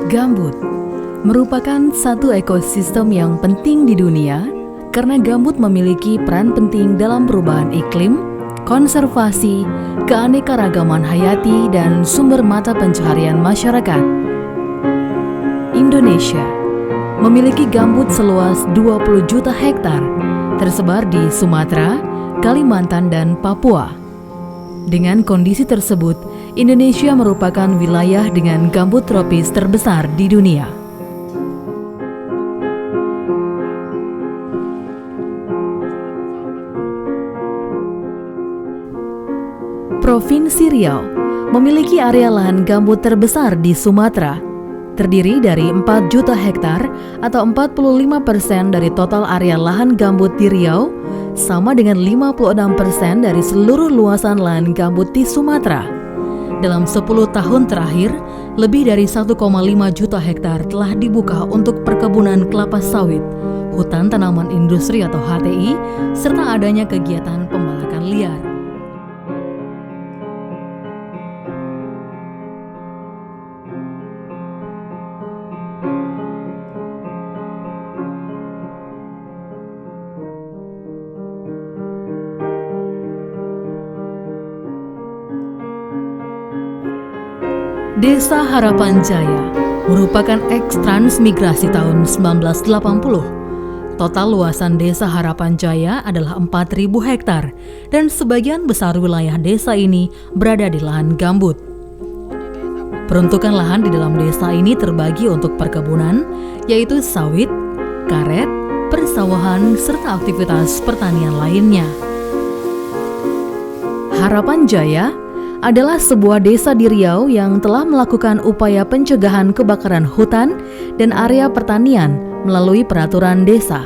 Gambut merupakan satu ekosistem yang penting di dunia karena gambut memiliki peran penting dalam perubahan iklim, konservasi, keanekaragaman hayati, dan sumber mata pencaharian masyarakat. Indonesia memiliki gambut seluas 20 juta hektar, tersebar di Sumatera, Kalimantan, dan Papua. Dengan kondisi tersebut, Indonesia merupakan wilayah dengan gambut tropis terbesar di dunia. Provinsi Riau memiliki area lahan gambut terbesar di Sumatera, terdiri dari 4 juta hektar atau 45% dari total area lahan gambut di Riau, sama dengan 56% dari seluruh luasan lahan gambut di Sumatera. Dalam 10 tahun terakhir, lebih dari 1,5 juta hektar telah dibuka untuk perkebunan kelapa sawit, hutan tanaman industri atau HTI, serta adanya kegiatan pembalakan liar. Desa Harapan Jaya merupakan eks-transmigrasi tahun 1980. Total luasan Desa Harapan Jaya adalah 4.000 hektar dan sebagian besar wilayah desa ini berada di lahan gambut. Peruntukan lahan di dalam desa ini terbagi untuk perkebunan, yaitu sawit, karet, persawahan, serta aktivitas pertanian lainnya. Harapan Jaya adalah sebuah desa di Riau yang telah melakukan upaya pencegahan kebakaran hutan dan area pertanian melalui peraturan desa.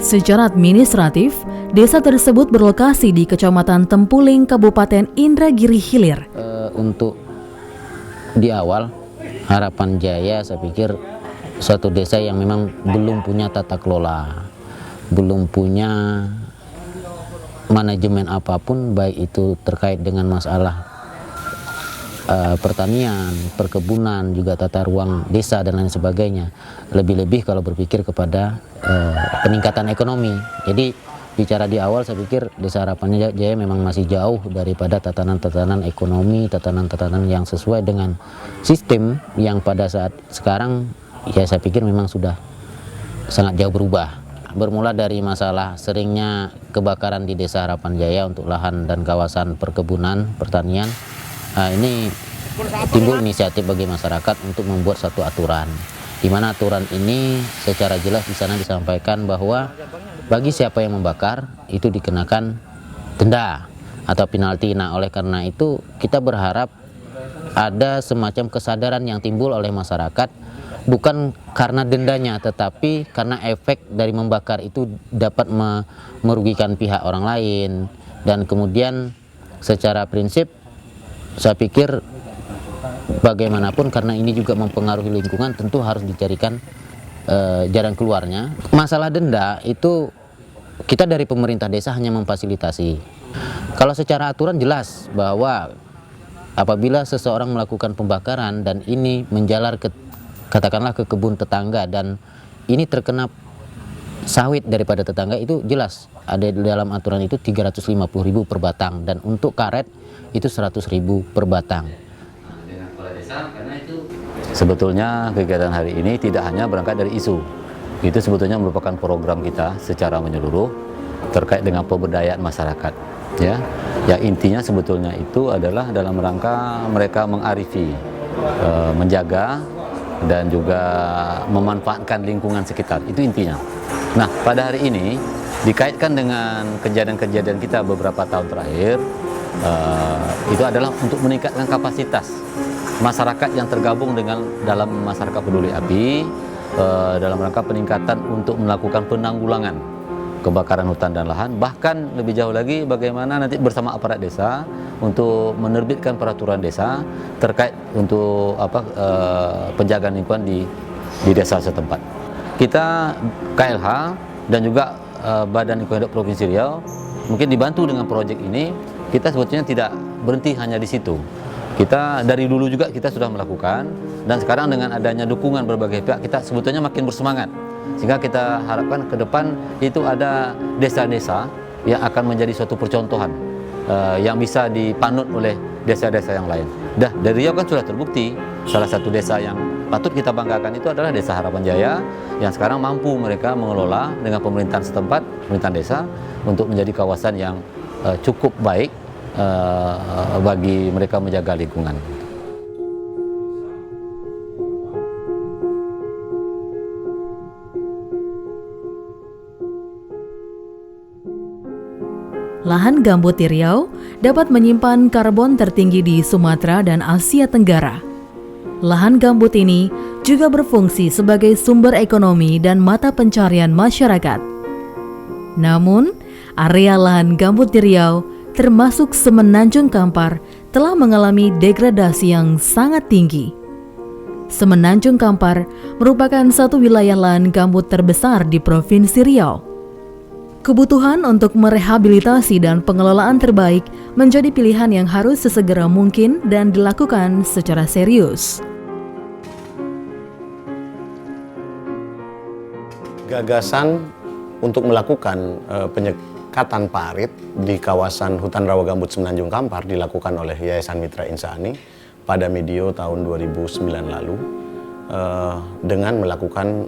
Secara administratif, desa tersebut berlokasi di Kecamatan Tempuling, Kabupaten Indragiri Hilir. Untuk di awal, Harapan Jaya saya pikir suatu desa yang memang belum punya tata kelola, belum punya manajemen apapun, baik itu terkait dengan masalah pertanian, perkebunan, juga tata ruang desa dan lain sebagainya. Lebih-lebih kalau berpikir kepada peningkatan ekonomi. Jadi bicara di awal, saya pikir Desa Harapan Jaya memang masih jauh daripada tatanan-tatanan ekonomi, tatanan-tatanan yang sesuai dengan sistem yang pada saat sekarang ya saya pikir memang sudah sangat jauh berubah. Bermula dari masalah seringnya kebakaran di Desa Harapan Jaya untuk lahan dan kawasan perkebunan, pertanian. Ini timbul inisiatif bagi masyarakat untuk membuat satu aturan, di mana aturan ini secara jelas di sana disampaikan bahwa bagi siapa yang membakar itu dikenakan denda atau penalti. Nah, oleh karena itu kita berharap ada semacam kesadaran yang timbul oleh masyarakat, bukan karena dendanya, tetapi karena efek dari membakar itu dapat merugikan pihak orang lain. Dan kemudian secara prinsip saya pikir bagaimanapun karena ini juga mempengaruhi lingkungan, tentu harus dicarikan jalan keluarnya. Masalah denda itu kita dari pemerintah desa hanya memfasilitasi. Kalau secara aturan jelas bahwa apabila seseorang melakukan pembakaran dan ini menjalar ke katakanlah ke kebun tetangga dan ini terkena sawit daripada tetangga, itu jelas ada di dalam aturan itu 350.000 per batang, dan untuk karet itu 100.000 per batang. Sebetulnya kegiatan hari ini tidak hanya berangkat dari isu, itu sebetulnya merupakan program kita secara menyeluruh terkait dengan pemberdayaan masyarakat. Ya, yang intinya sebetulnya itu adalah dalam rangka mereka mengarifi, menjaga dan juga memanfaatkan lingkungan sekitar, itu intinya. Nah, pada hari ini dikaitkan dengan kejadian-kejadian kita beberapa tahun terakhir, itu adalah untuk meningkatkan kapasitas masyarakat yang tergabung dalam masyarakat peduli api, dalam rangka peningkatan untuk melakukan penanggulangan kebakaran hutan dan lahan, bahkan lebih jauh lagi bagaimana nanti bersama aparat desa untuk menerbitkan peraturan desa terkait untuk penjagaan lingkungan di desa setempat. Kita KLH dan juga Badan Lingkungan Hidup Provinsi Riau mungkin dibantu dengan proyek ini, kita sebetulnya tidak berhenti hanya di situ. Kita dari dulu juga kita sudah melakukan, dan sekarang dengan adanya dukungan berbagai pihak kita sebetulnya makin bersemangat, sehingga kita harapkan ke depan itu ada desa-desa yang akan menjadi suatu percontohan yang bisa dipanut oleh desa-desa yang lain. Dari Riau kan sudah terbukti salah satu desa yang patut kita banggakan itu adalah Desa Harapan Jaya, yang sekarang mampu mereka mengelola dengan pemerintahan setempat, pemerintahan desa, untuk menjadi kawasan yang cukup baik bagi mereka menjaga lingkungan. Lahan gambut di Riau dapat menyimpan karbon tertinggi di Sumatera dan Asia Tenggara. Lahan gambut ini juga berfungsi sebagai sumber ekonomi dan mata pencarian masyarakat. Namun, area lahan gambut di Riau, termasuk Semenanjung Kampar, telah mengalami degradasi yang sangat tinggi. Semenanjung Kampar merupakan satu wilayah lahan gambut terbesar di Provinsi Riau. Kebutuhan untuk merehabilitasi dan pengelolaan terbaik menjadi pilihan yang harus sesegera mungkin dan dilakukan secara serius. Gagasan untuk melakukan penyekatan parit di kawasan hutan rawa gambut Semenanjung Kampar dilakukan oleh Yayasan Mitra Insani pada medio tahun 2009 lalu dengan melakukan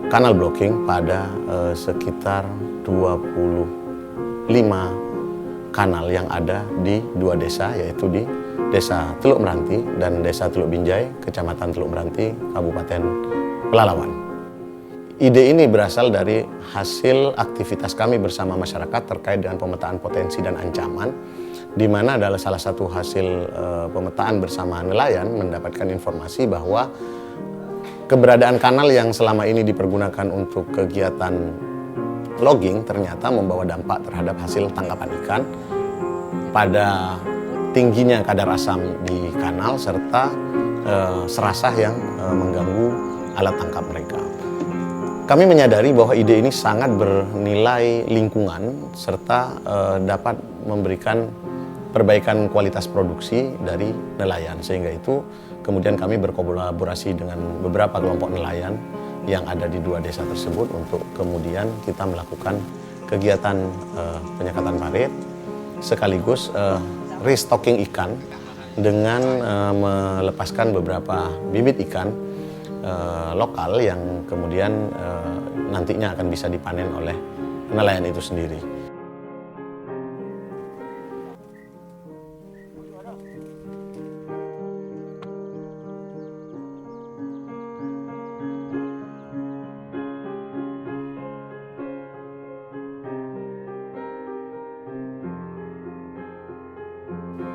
kanal blocking pada sekitar 25 kanal yang ada di dua desa, yaitu di Desa Teluk Meranti dan Desa Teluk Binjai, Kecamatan Teluk Meranti, Kabupaten Pelalawan. Ide ini berasal dari hasil aktivitas kami bersama masyarakat terkait dengan pemetaan potensi dan ancaman, di mana adalah salah satu hasil pemetaan bersama nelayan mendapatkan informasi bahwa keberadaan kanal yang selama ini dipergunakan untuk kegiatan logging ternyata membawa dampak terhadap hasil tangkapan ikan pada tingginya kadar asam di kanal serta serasah yang mengganggu alat tangkap mereka. Kami menyadari bahwa ide ini sangat bernilai lingkungan serta dapat memberikan perbaikan kualitas produksi dari nelayan, sehingga itu kemudian kami berkolaborasi dengan beberapa kelompok nelayan yang ada di dua desa tersebut untuk kemudian kita melakukan kegiatan penyekatan parit sekaligus restocking ikan dengan melepaskan beberapa bibit ikan lokal yang kemudian nantinya akan bisa dipanen oleh nelayan itu sendiri.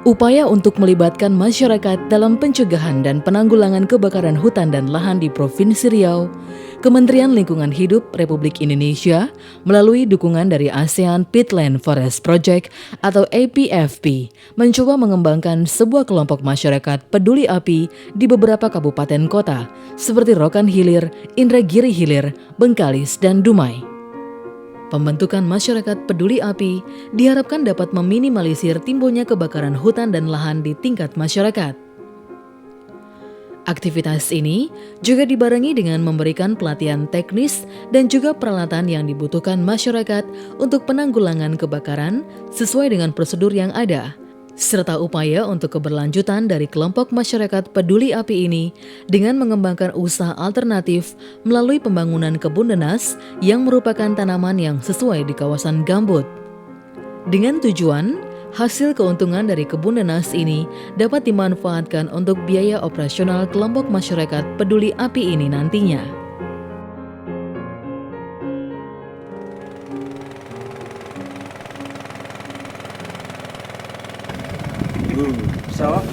Upaya untuk melibatkan masyarakat dalam pencegahan dan penanggulangan kebakaran hutan dan lahan di Provinsi Riau, Kementerian Lingkungan Hidup Republik Indonesia melalui dukungan dari ASEAN Peatland Forest Project atau APFP mencoba mengembangkan sebuah kelompok masyarakat peduli api di beberapa kabupaten kota seperti Rokan Hilir, Indragiri Hilir, Bengkalis, dan Dumai. Pembentukan masyarakat peduli api diharapkan dapat meminimalisir timbulnya kebakaran hutan dan lahan di tingkat masyarakat. Aktivitas ini juga dibarengi dengan memberikan pelatihan teknis dan juga peralatan yang dibutuhkan masyarakat untuk penanggulangan kebakaran sesuai dengan prosedur yang ada, serta upaya untuk keberlanjutan dari kelompok masyarakat peduli api ini dengan mengembangkan usaha alternatif melalui pembangunan kebun nenas yang merupakan tanaman yang sesuai di kawasan gambut. Dengan tujuan, hasil keuntungan dari kebun nenas ini dapat dimanfaatkan untuk biaya operasional kelompok masyarakat peduli api ini nantinya.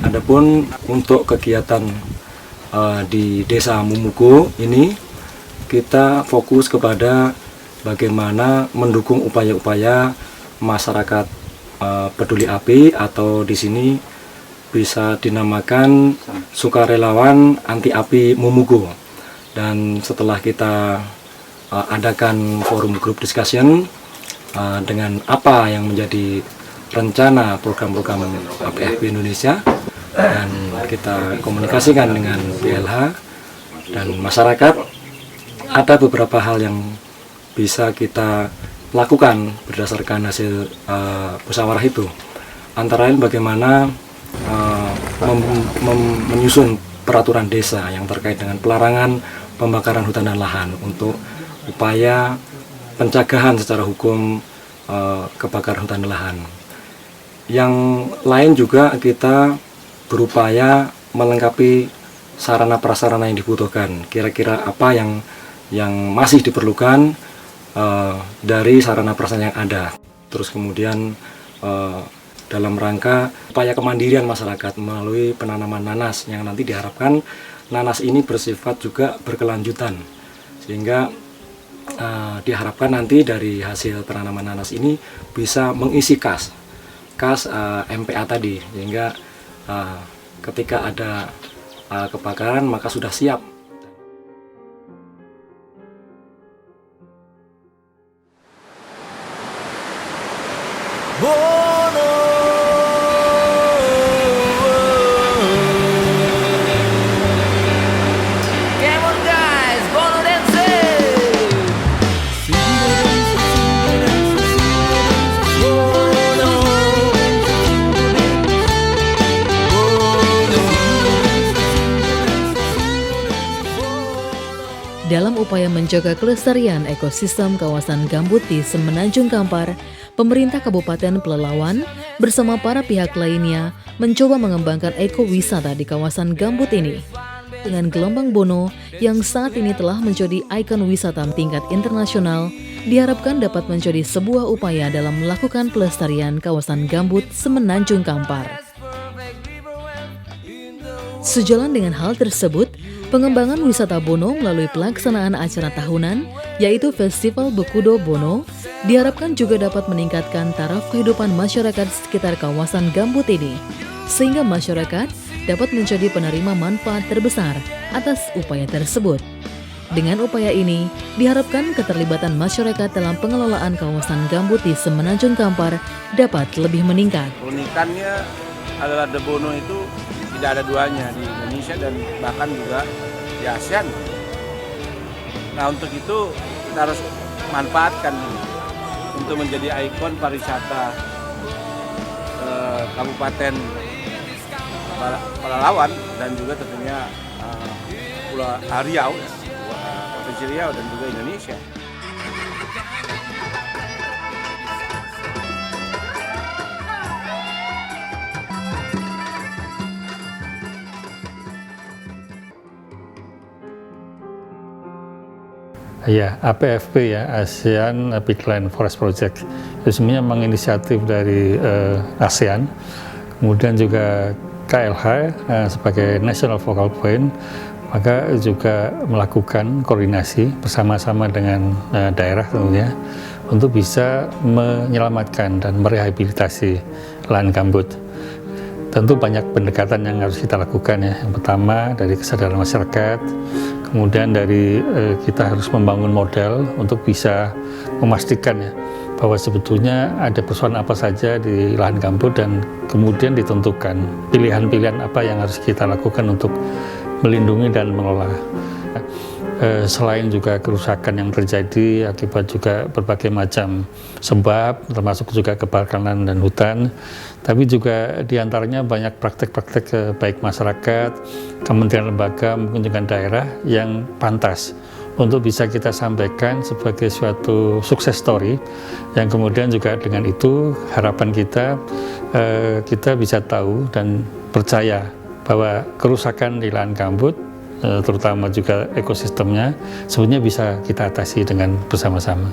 Adapun untuk kegiatan di Desa Mumugo ini kita fokus kepada bagaimana mendukung upaya-upaya masyarakat peduli api atau di sini bisa dinamakan sukarelawan anti api Mumugo. Dan setelah kita adakan forum group discussion dengan apa yang menjadi rencana program-program APFB Indonesia, dan kita komunikasikan dengan BLH dan masyarakat. Ada beberapa hal yang bisa kita lakukan berdasarkan hasil musyawarah itu, antara lain bagaimana menyusun peraturan desa yang terkait dengan pelarangan pembakaran hutan dan lahan untuk upaya pencegahan secara hukum kebakaran hutan dan lahan. Yang lain juga kita berupaya melengkapi sarana prasarana yang dibutuhkan. Kira-kira apa yang masih diperlukan dari sarana prasarana yang ada. Terus kemudian dalam rangka upaya kemandirian masyarakat melalui penanaman nanas yang nanti diharapkan nanas ini bersifat juga berkelanjutan, sehingga diharapkan nanti dari hasil penanaman nanas ini bisa mengisi kas MPA tadi, sehingga ketika ada kebakaran maka sudah siap. Dalam upaya menjaga kelestarian ekosistem kawasan gambut di Semenanjung Kampar, pemerintah Kabupaten Pelalawan bersama para pihak lainnya mencoba mengembangkan ekowisata di kawasan gambut ini. Dengan Gelombang Bono yang saat ini telah menjadi ikon wisata tingkat internasional, diharapkan dapat menjadi sebuah upaya dalam melakukan pelestarian kawasan gambut Semenanjung Kampar. Sejalan dengan hal tersebut, pengembangan wisata Bono melalui pelaksanaan acara tahunan, yaitu Festival Bekudo Bono, diharapkan juga dapat meningkatkan taraf kehidupan masyarakat sekitar kawasan gambut ini, sehingga masyarakat dapat menjadi penerima manfaat terbesar atas upaya tersebut. Dengan upaya ini, diharapkan keterlibatan masyarakat dalam pengelolaan kawasan gambut di Semenanjung Kampar dapat lebih meningkat. Keunikannya adalah The Bono itu tidak ada duanya di Indonesia dan bahkan juga di ASEAN. Nah, untuk itu kita harus manfaatkan untuk menjadi ikon pariwisata Kabupaten Pelalawan dan juga tentunya Pulau Riau, Provinsi Riau dan juga Indonesia. Ya, APFP ya, ASEAN Peatland Forest Project, itu sebenarnya menginisiatif dari ASEAN, kemudian juga KLH sebagai National Focal Point, maka juga melakukan koordinasi bersama-sama dengan daerah tentunya untuk bisa menyelamatkan dan merehabilitasi lahan gambut. Tentu banyak pendekatan yang harus kita lakukan ya. Yang pertama dari kesadaran masyarakat, kemudian dari kita harus membangun model untuk bisa memastikan ya bahwa sebetulnya ada persoalan apa saja di lahan gambut dan kemudian ditentukan pilihan-pilihan apa yang harus kita lakukan untuk melindungi dan mengelola. Selain juga kerusakan yang terjadi akibat juga berbagai macam sebab, termasuk juga kebakaran dan hutan, tapi juga diantaranya banyak praktek-praktek baik masyarakat, kementerian lembaga, mungkin juga daerah yang pantas untuk bisa kita sampaikan sebagai suatu sukses story, yang kemudian juga dengan itu harapan kita bisa tahu dan percaya bahwa kerusakan di lahan gambut, terutama juga ekosistemnya, sebenarnya bisa kita atasi dengan bersama-sama.